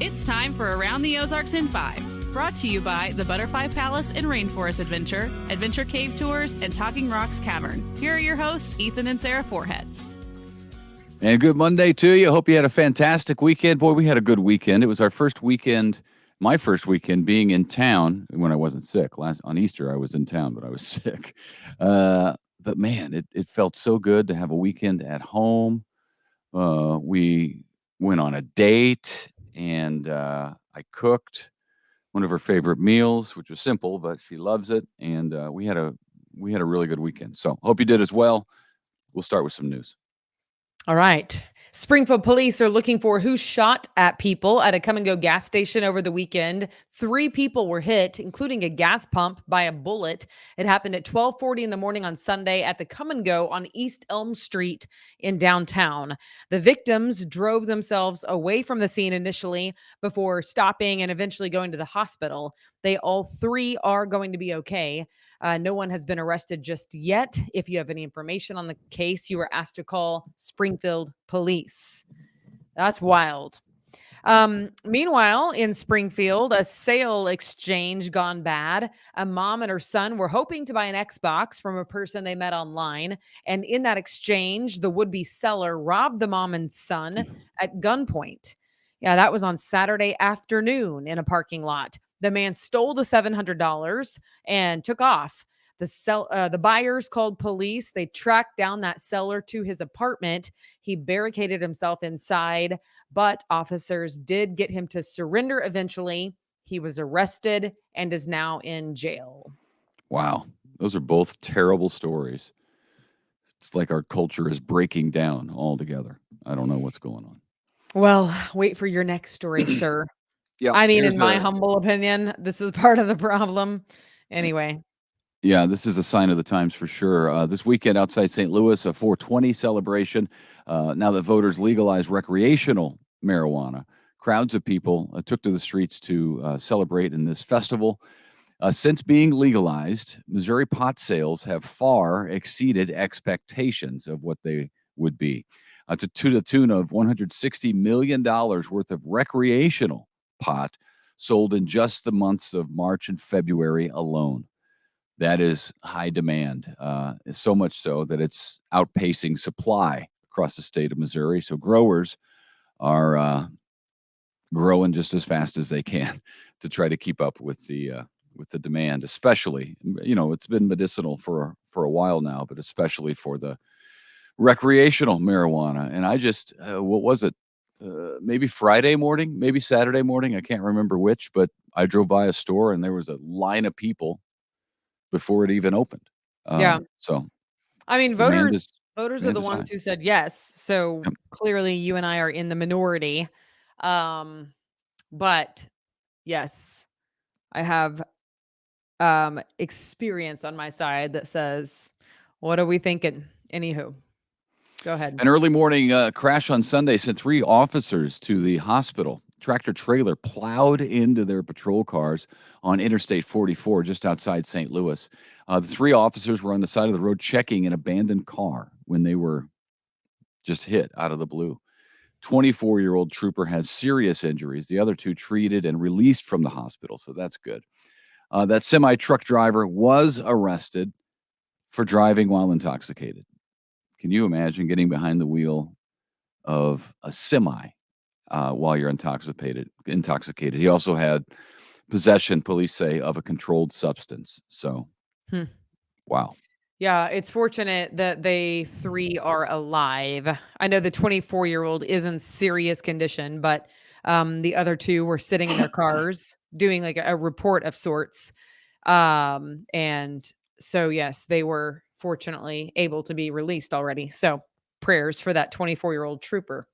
It's time for Around the Ozarks in 5, brought to you by the Butterfly Palace and Rainforest Adventure, Adventure Cave Tours, and Talking Rocks Cavern. Here are your hosts, Ethan and Sarah Foreheads. And good Monday to you. Hope you had a fantastic weekend. Boy, we had a good weekend. It was our first weekend, my first weekend being in town when I wasn't sick. On Easter, I was in town, but I was sick. But man, it felt so good to have a weekend at home. We went on a date, and I cooked one of her favorite meals, which was simple, but she loves it. And we had a really good weekend. So hope you did as well. We'll start with some news. All right. Springfield police are looking for who shot at people at a come-and-go gas station over the weekend. 3 people were hit, including a gas pump, by a bullet. It happened at 12:40 in the morning on Sunday at the come-and-go on East Elm Street in downtown. The victims drove themselves away from the scene initially before stopping and eventually going to the hospital. They all 3 are going to be okay. No one has been arrested just yet. If you have any information on the case, you are asked to call Springfield police. That's wild. Meanwhile, in Springfield, a sale exchange gone bad. A mom and her son were hoping to buy an Xbox from a person they met online. And in that exchange, the would-be seller robbed the mom and son at gunpoint. Yeah, that was on Saturday afternoon in a parking lot. The man stole the $700 and took off. The buyers called police. They tracked down that seller to his apartment. He barricaded himself inside, but officers did get him to surrender eventually. He was arrested and is now in jail. Wow. Those are both terrible stories. It's like our culture is breaking down altogether. I don't know what's going on. Well, wait for your next story, sir. Yeah, I mean, in my humble opinion, this is part of the problem. Anyway. Yeah, this is a sign of the times for sure. This weekend outside St. Louis, a 420 celebration. Now that voters legalized recreational marijuana, crowds of people took to the streets to celebrate in this festival. Since being legalized, Missouri pot sales have far exceeded expectations of what they would be, to the tune of $160 million worth of recreational pot sold in just the months of March and February alone. That is high demand, so much so that it's outpacing supply across the state of Missouri. So growers are growing just as fast as they can to try to keep up with the demand, especially, it's been medicinal for a while now, but especially for the recreational marijuana. And I just, what was it? Maybe Friday morning, maybe Saturday morning. I can't remember which, but I drove by a store and there was a line of people before it even opened. Yeah. So, I mean, voters are the ones who said yes. So Yep. Clearly you and I are in the minority. But yes, I have experience on my side that says, what are we thinking? Anywho, go ahead. An early morning crash on Sunday sent 3 officers to the hospital. Tractor trailer plowed into their patrol cars on Interstate 44 just outside St. Louis. The 3 officers were on the side of the road checking an abandoned car when they were just hit out of the blue. 24-year-old trooper has serious injuries. The other 2 treated and released from the hospital, so that's good. That semi-truck driver was arrested for driving while intoxicated. Can you imagine getting behind the wheel of a semi while you're intoxicated? He also had possession, police say, of a controlled substance. So, Wow. Yeah, it's fortunate that they 3 are alive. I know the 24-year-old is in serious condition, but the other 2 were sitting in their cars doing like a report of sorts. And so, yes, they were fortunately able to be released already. So prayers for that 24-year-old trooper.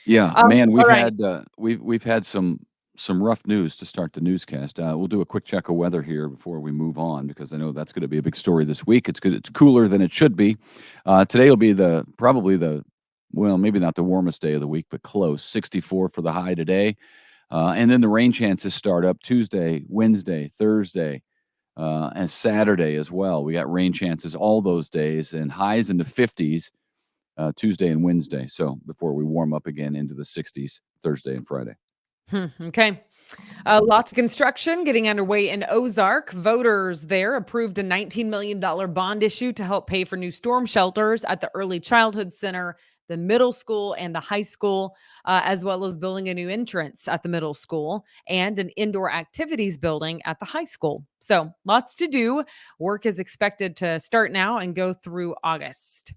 Yeah, man, we've right. had we've had some rough news to start the newscast. We'll do a quick check of weather here before we move on because I know that's going to be a big story this week. It's good. It's cooler than it should be. Today will be maybe not the warmest day of the week, but close. 64 for the high today, and then the rain chances start up Tuesday, Wednesday, Thursday, and Saturday as well. We got rain chances all those days and highs in the 50s. Tuesday and Wednesday. So before we warm up again into the 60s Thursday and Friday. Okay. Lots of construction getting underway in Ozark. Voters there approved a $19 million bond issue to help pay for new storm shelters at the Early Childhood Center, the middle school, and the high school, as well as building a new entrance at the middle school and an indoor activities building at the high school. So lots to do. Work is expected to start now and go through August.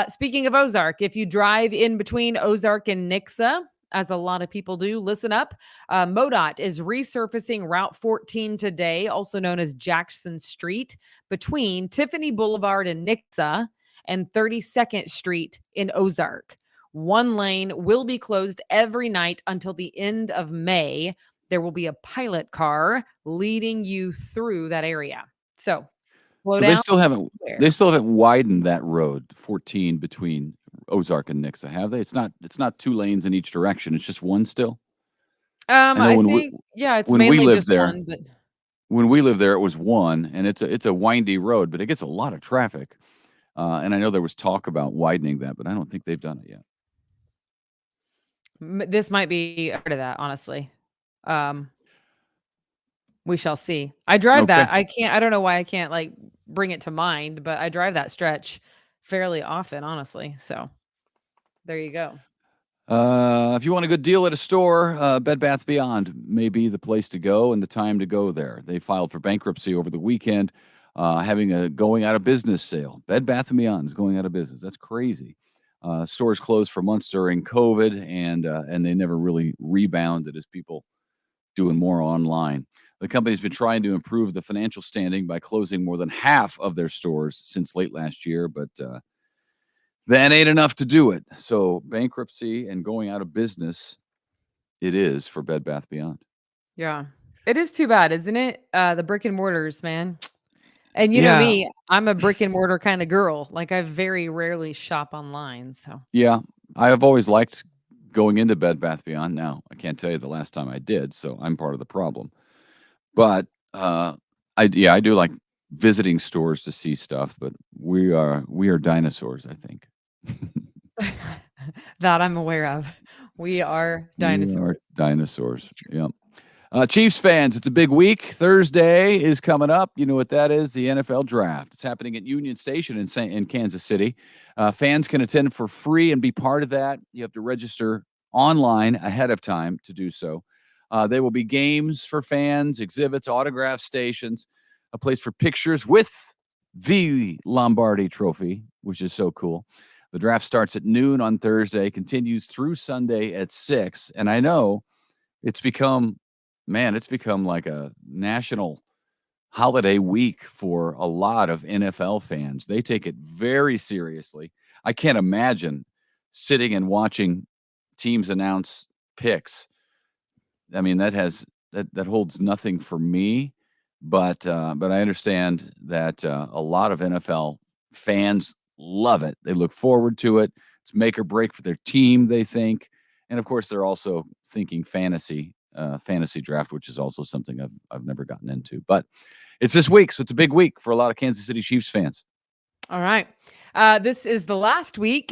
Speaking of Ozark, if you drive in between Ozark and Nixa, as a lot of people do, listen up. MoDOT is resurfacing Route 14 today, also known as Jackson Street, between Tiffany Boulevard in Nixa and 32nd Street in Ozark. One lane will be closed every night until the end of May. There will be a pilot car leading you through that area. So slow So down there. they still haven't widened that road 14 between Ozark and Nixa, have they? It's not 2 lanes in each direction. It's just one still. I know I think, yeah, it's when we mainly lived just there, one, but when we lived there, it was one, and it's a windy road, but it gets a lot of traffic. And I know there was talk about widening that, but I don't think they've done it yet. this might be a part of that, honestly. Um, we shall see. I drive Okay. that. I don't know why I can't like bring it to mind, but I drive that stretch fairly often, honestly. So there you go. If you want a good deal at a store, Bed Bath Beyond may be the place to go and the time to go there. They filed for bankruptcy over the weekend, having a going out of business sale. Bed Bath Beyond is going out of business. That's crazy. Stores closed for months during COVID, and they never really rebounded as people doing more online. The company's been trying to improve the financial standing by closing more than half of their stores since late last year, but that ain't enough to do it. So bankruptcy and going out of business, it is for Bed Bath Beyond. Yeah. It is too bad, isn't it? The brick and mortars, man. And you know Yeah, me, I'm a brick and mortar kind of girl. Like I very rarely shop online. So yeah. I have always liked going into Bed Bath Beyond. Now I can't tell you the last time I did, so I'm part of the problem. But I do like visiting stores to see stuff. But we are dinosaurs, I think. that I'm aware of. We are We are dinosaurs. dinosaurs. Yeah. Chiefs fans, it's a big week. Thursday is coming up. You know what that is? The NFL Draft. It's happening at Union Station in Kansas City. Fans can attend for free and be part of that. You have to register online ahead of time to do so. There will be games for fans, exhibits, autograph stations, a place for pictures with the Lombardi Trophy, which is so cool. The draft starts at noon on Thursday, continues through Sunday at 6. And I know it's become like a national holiday week for a lot of NFL fans. They take it very seriously. I can't imagine sitting and watching teams announce picks. I mean, that holds nothing for me, but I understand that a lot of NFL fans love it. They look forward to it. It's make or break for their team, they think, and of course, they're also thinking fantasy draft, which is also something I've never gotten into. But it's this week, so it's a big week for a lot of Kansas City Chiefs fans. All right. This is the last week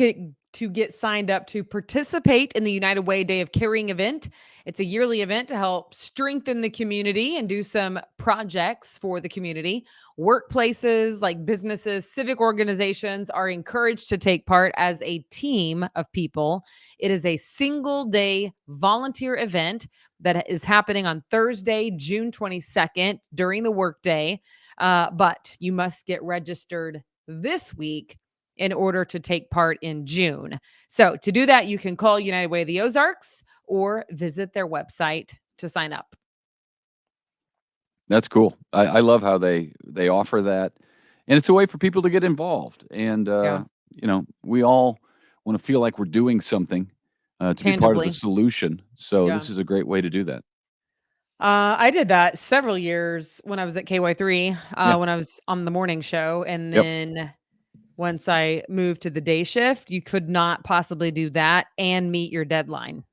to get signed up to participate in the United Way Day of Caring event. It's a yearly event to help strengthen the community and do some projects for the community. Workplaces like businesses, civic organizations are encouraged to take part as a team of people. It is a single day volunteer event that is happening on Thursday, June 22nd during the workday. But you must get registered this week in order to take part in June. So to do that, you can call United Way of the Ozarks or visit their website to sign up. That's cool. I love how they offer that, and it's a way for people to get involved. And Yeah. we all want to feel like we're doing something to be part of the Tangibly. solution. So Yeah. this is a great way to do that. I did that several years when I was at KY3, Yeah. when I was on the morning show. And Yep. then once I moved to the day shift, you could not possibly do that and meet your deadline.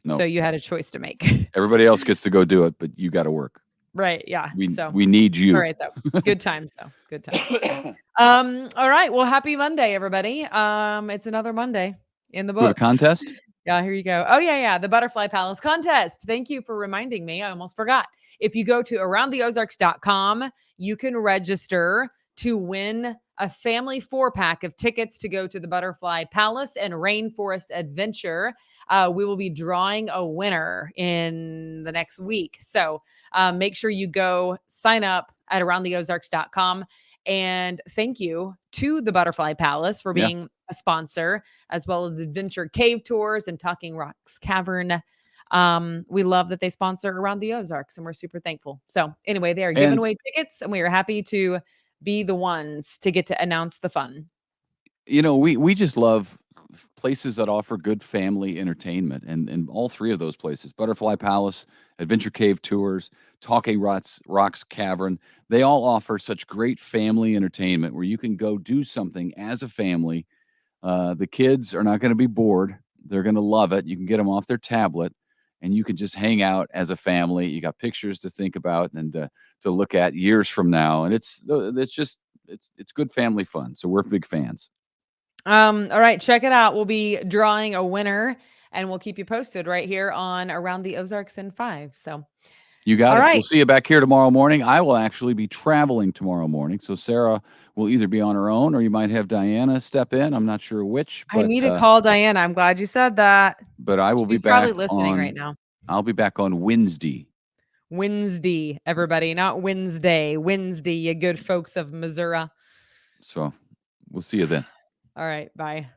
No. So you had a choice to make. Everybody else gets to go do it, but you got to work. Right. Yeah. So We need you. all right, though. Good times, though. Good times. All right. Well, happy Monday, everybody. It's another Monday in the Do we have a books. contest? Yeah, here you go. Oh, yeah. The Butterfly Palace contest. Thank you for reminding me. I almost forgot. If you go to aroundtheozarks.com, you can register to win a family 4-pack of tickets to go to the Butterfly Palace and Rainforest Adventure. We will be drawing a winner in the next week. So make sure you go sign up at aroundtheozarks.com. And thank you to the Butterfly Palace for Yeah. being a sponsor, as well as Adventure Cave Tours and Talking Rocks Cavern. We love that they sponsor Around the Ozarks, and we're super thankful. So anyway, they are giving And away tickets, and we are happy to be the ones to get to announce the fun. we just love places that offer good family entertainment, and all three of those places, Butterfly Palace, Adventure Cave Tours, Talking Rocks Cavern, they all offer such great family entertainment where you can go do something as a family. The kids are not going to be bored. They're going to love it. You can get them off their tablet, and you can just hang out as a family. You got pictures to think about and to look at years from now, and it's good family fun. So we're big fans. All right, check it out. We'll be drawing a winner, and we'll keep you posted right here on Around the Ozarks in 5. So, You got all it. We'll right. see you back here tomorrow morning. I will actually be traveling tomorrow morning, so Sarah will either be on her own or you might have Diana step in. I'm not sure which, I need to call Diana. I'm glad you said that. but I will be She's probably back listening right on. now. I'll be back on Wednesday. Wednesday, everybody, not Wednesday. Wednesday, you good folks of Missouri. So we'll see you then. All right, bye.